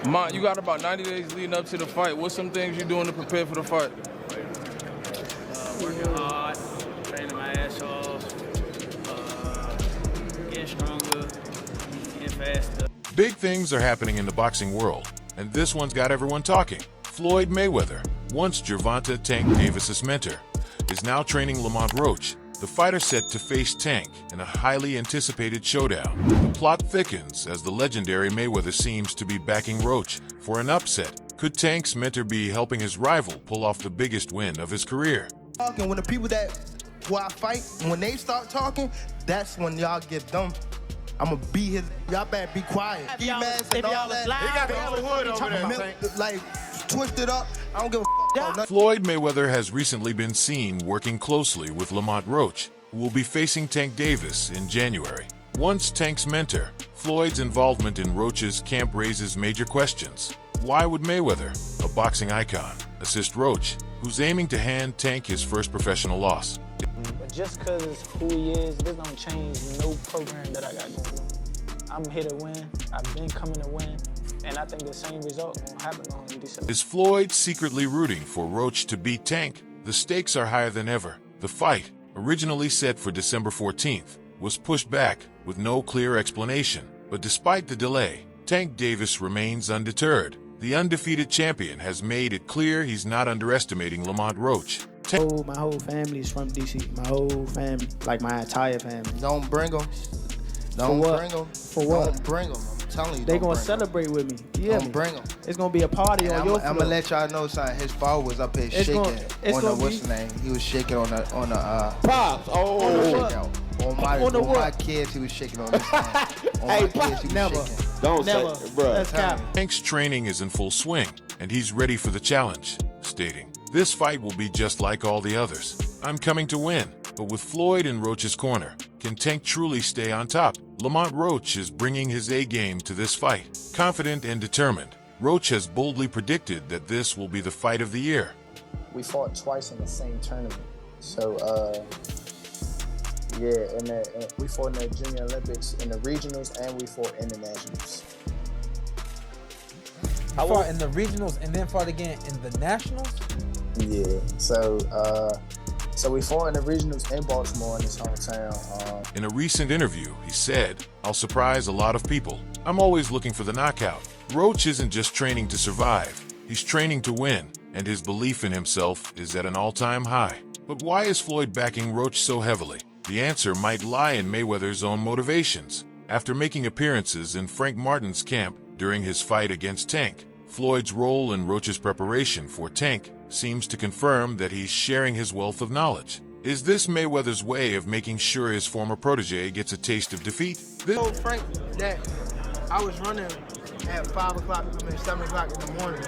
You got about 90 days leading up to the fight. What's some things you're doing to prepare for the fight? Working hard, training my ass off, getting stronger, getting faster. Big things are happening in the boxing world, and this one's got everyone talking. Floyd Mayweather, once Gervonta Tank Davis's mentor, is now training Lamont Roach, the fighter set to face Tank in a highly anticipated showdown. The plot thickens as the legendary Mayweather seems to be backing Roach for an upset. Could Tank's mentor be helping his rival pull off the biggest win of his career? Talking when the people who I fight, when they start talking, that's when y'all get them. I'ma be his. Y'all better be quiet. Ski mask and all that. He got the wood over there. Like twisted up. I don't give a about nothing. Floyd Mayweather has recently been seen working closely with Lamont Roach, who will be facing Tank Davis in January. Once Tank's mentor, Floyd's involvement in Roach's camp raises major questions. Why would Mayweather, a boxing icon, assist Roach, who's aiming to hand Tank his first professional loss? But just because who he is, this don't change no program that I got going on. I'm here to win. I've been coming to win. And I think the same result will happen on December. Is Floyd secretly rooting for Roach to beat Tank? The stakes are higher than ever. The fight, originally set for December 14th, was pushed back with no clear explanation. But despite the delay, Tank Davis remains undeterred. The undefeated champion has made it clear he's not underestimating Lamont Roach. My whole family is from DC. My whole family, like my entire family. Don't bring them. Don't bring them. For what? Don't bring them. I'm telling you. They gonna celebrate with me. Yeah. Don't bring them. It's gonna be a party on your floor. I'm gonna let y'all know something. His father was up here shaking on the what's the name? He was shaking on the Pops. On my kids, he was shaking on this thing. On my kids, he was never. shaking. Don't Never. say it, bro. That's cap. Tank's training is in full swing, and he's ready for the challenge, stating, "This fight will be just like all the others. I'm coming to win." But with Floyd in Roach's corner, can Tank truly stay on top? Lamont Roach is bringing his A-game to this fight. Confident and determined, Roach has boldly predicted that this will be the fight of the year. We fought twice in the same tournament. So, we fought in the Junior Olympics, in the regionals, and we fought in the nationals. I fought in the regionals and then fought again in the nationals? Yeah, so we fought in the regionals in Baltimore, in his hometown. In a recent interview, he said, "I'll surprise a lot of people. I'm always looking for the knockout." Roach isn't just training to survive, he's training to win, and his belief in himself is at an all-time high. But why is Floyd backing Roach so heavily? The answer might lie in Mayweather's own motivations. After making appearances in Frank Martin's camp during his fight against Tank, Floyd's role in Roach's preparation for Tank seems to confirm that he's sharing his wealth of knowledge. Is this Mayweather's way of making sure his former protege gets a taste of defeat? I told Frank that I was running at 5 o'clock, 7 o'clock in the morning,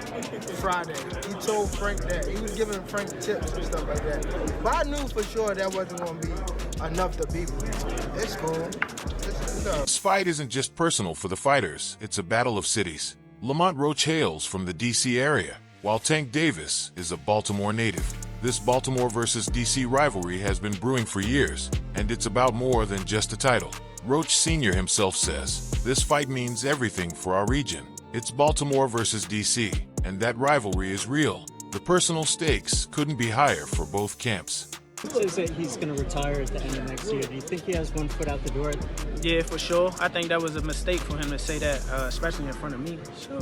Friday. He told Frank that. He was giving Frank tips and stuff like that. But I knew for sure that wasn't going to be enough to beat me. It's cool. This fight isn't just personal for the fighters, it's a battle of cities. Lamont Roach hails from the DC area, while Tank Davis is a Baltimore native. This Baltimore versus DC rivalry has been brewing for years, and it's about more than just a title. Roach Sr. himself says, "This fight means everything for our region. It's Baltimore versus DC, and that rivalry is real. The personal stakes couldn't be higher for both camps." He says that he's going to retire at the end of next year. Do you think he has one foot out the door? Yeah, for sure. I think that was a mistake for him to say that, especially in front of me. So,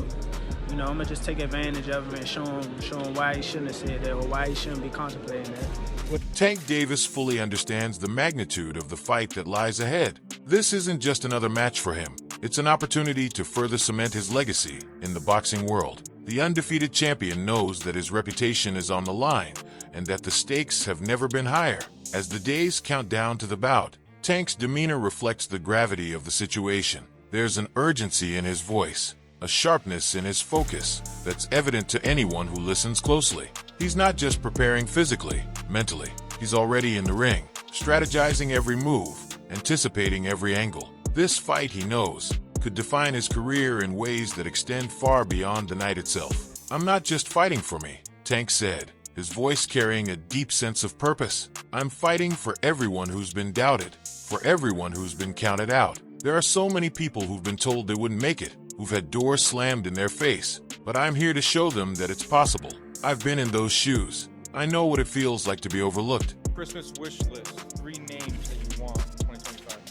I'm going to just take advantage of it and show him why he shouldn't have said that or why he shouldn't be contemplating that. Tank Davis fully understands the magnitude of the fight that lies ahead. This isn't just another match for him. It's an opportunity to further cement his legacy in the boxing world. The undefeated champion knows that his reputation is on the line and that the stakes have never been higher. As the days count down to the bout, Tank's demeanor reflects the gravity of the situation. There's an urgency in his voice, a sharpness in his focus that's evident to anyone who listens closely. He's not just preparing physically, mentally. He's already in the ring, strategizing every move, anticipating every angle. This fight, he knows, could define his career in ways that extend far beyond the night itself. "I'm not just fighting for me," Tank said, his voice carrying a deep sense of purpose. "I'm fighting for everyone who's been doubted, for everyone who's been counted out. There are so many people who've been told they wouldn't make it, who've had doors slammed in their face, but I'm here to show them that it's possible. I've been in those shoes. I know what it feels like to be overlooked. Christmas wish list, 3 names that you want in 2025.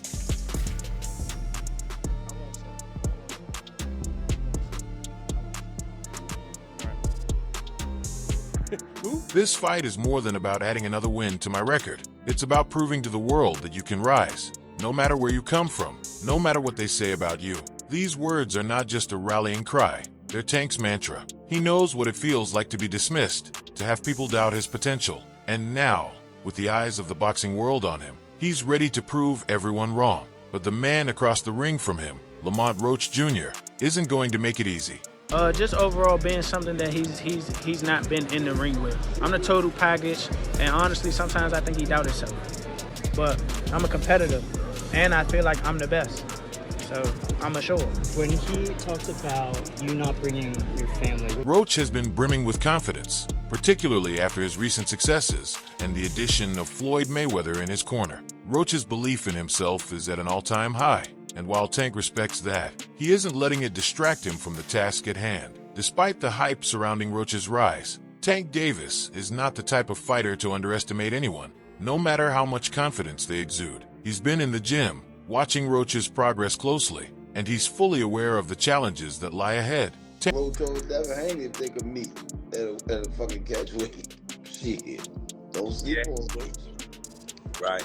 This fight is more than about adding another win to my record. It's about proving to the world that you can rise, no matter where you come from, no matter what they say about you. These words are not just a rallying cry, they're Tank's mantra. He knows what it feels like to be dismissed, to have people doubt his potential. And now, with the eyes of the boxing world on him, he's ready to prove everyone wrong. But the man across the ring from him, Lamont Roach Jr., isn't going to make it easy. Just overall being something that he's not been in the ring with. I'm the total package, and honestly, sometimes I think he doubts himself. But I'm a competitor, and I feel like I'm the best. So I'm sure. When he talks about you not bringing your family, Roach has been brimming with confidence, particularly after his recent successes and the addition of Floyd Mayweather in his corner. Roach's belief in himself is at an all-time high, and while Tank respects that, he isn't letting it distract him from the task at hand. Despite the hype surrounding Roach's rise, Tank Davis is not the type of fighter to underestimate anyone, no matter how much confidence they exude. He's been in the gym, watching Roach's progress closely, and he's fully aware of the challenges that lie ahead. Roach told Devin Haney if they could meet at a fucking catch weight. Shit. Don't sleep on Roach. Right.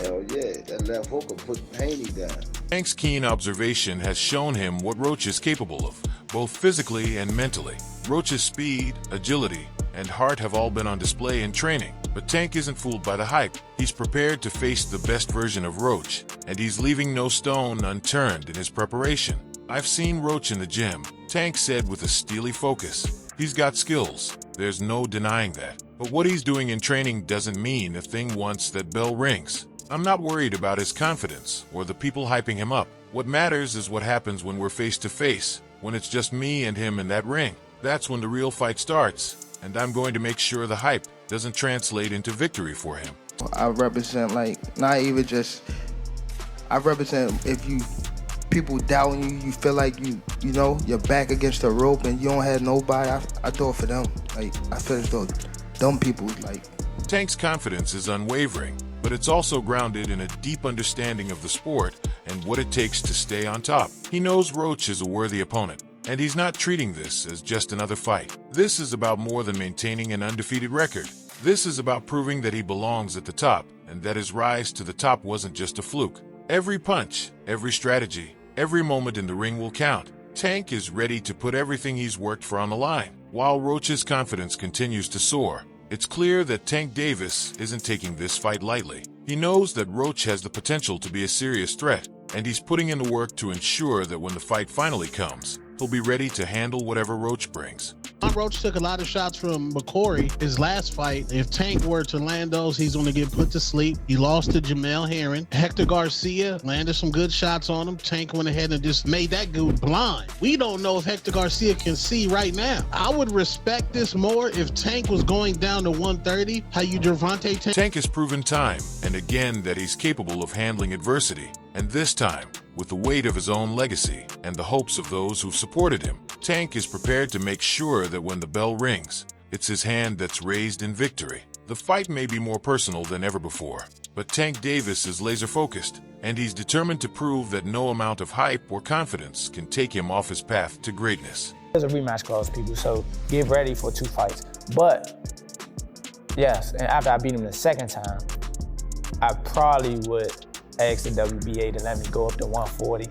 Hell yeah, that left hook will put Haney down. Tank's keen observation has shown him what Roach is capable of, both physically and mentally. Roach's speed, agility, and heart have all been on display in training, but Tank isn't fooled by the hype. He's prepared to face the best version of Roach, and he's leaving no stone unturned in his preparation. I've seen Roach in the gym, Tank said with a steely focus. He's got skills, there's no denying that. But what he's doing in training doesn't mean a thing once that bell rings. I'm not worried about his confidence or the people hyping him up. What matters is what happens when we're face to face, when it's just me and him in that ring. That's when the real fight starts, and I'm going to make sure the hype doesn't translate into victory for him. I represent, like, not even just, I represent if you, people doubting you, you feel like you know, you're back against the rope and you don't have nobody, I do it for them. Like, I feel as though dumb people, like. Tank's confidence is unwavering, but it's also grounded in a deep understanding of the sport and what it takes to stay on top. He knows Roach is a worthy opponent, and he's not treating this as just another fight. This is about more than maintaining an undefeated record. This is about proving that he belongs at the top, and that his rise to the top wasn't just a fluke. Every punch, every strategy, every moment in the ring will count. Tank is ready to put everything he's worked for on the line. While Roach's confidence continues to soar, it's clear that Tank Davis isn't taking this fight lightly. He knows that Roach has the potential to be a serious threat, and he's putting in the work to ensure that when the fight finally comes, he'll be ready to handle whatever Roach brings. Roach took a lot of shots from McCory his last fight. If Tank were to land those, he's going to get put to sleep. He lost to Jamel Herring. Hector Garcia landed some good shots on him. Tank went ahead and just made that dude blind. We don't know if Hector Garcia can see right now. I would respect this more if Tank was going down to 130. How you Gervonta Tank has proven time and again that he's capable of handling adversity. And this time, with the weight of his own legacy and the hopes of those who've supported him, Tank is prepared to make sure that when the bell rings, it's his hand that's raised in victory. The fight may be more personal than ever before, but Tank Davis is laser-focused, and he's determined to prove that no amount of hype or confidence can take him off his path to greatness. There's a rematch clause, people, so get ready for 2 fights. But, yes, and after I beat him the second time, I probably would ask the WBA to let me go up to 140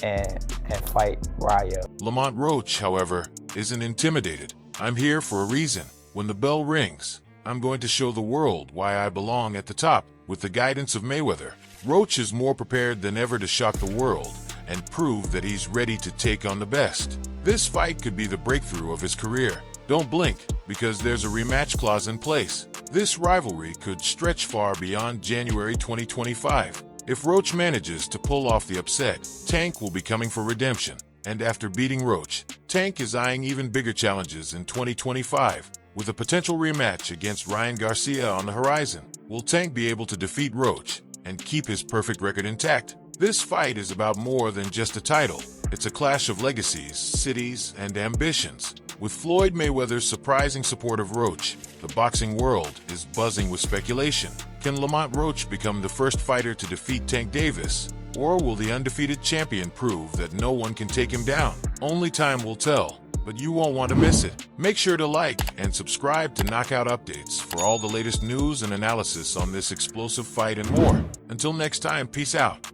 and fight Raya. Lamont Roach, however, isn't intimidated. I'm here for a reason. When the bell rings, I'm going to show the world why I belong at the top. With the guidance of Mayweather, Roach is more prepared than ever to shock the world and prove that he's ready to take on the best. This fight could be the breakthrough of his career. Don't blink, because there's a rematch clause in place. This rivalry could stretch far beyond January 2025. If Roach manages to pull off the upset, Tank will be coming for redemption. And after beating Roach, Tank is eyeing even bigger challenges in 2025, with a potential rematch against Ryan Garcia on the horizon. Will Tank be able to defeat Roach and keep his perfect record intact? This fight is about more than just a title. It's a clash of legacies, cities, and ambitions. With Floyd Mayweather's surprising support of Roach, the boxing world is buzzing with speculation. Can Lamont Roach become the first fighter to defeat Tank Davis? Or will the undefeated champion prove that no one can take him down? Only time will tell, but you won't want to miss it. Make sure to like and subscribe to Knockout Updates for all the latest news and analysis on this explosive fight and more. Until next time, peace out.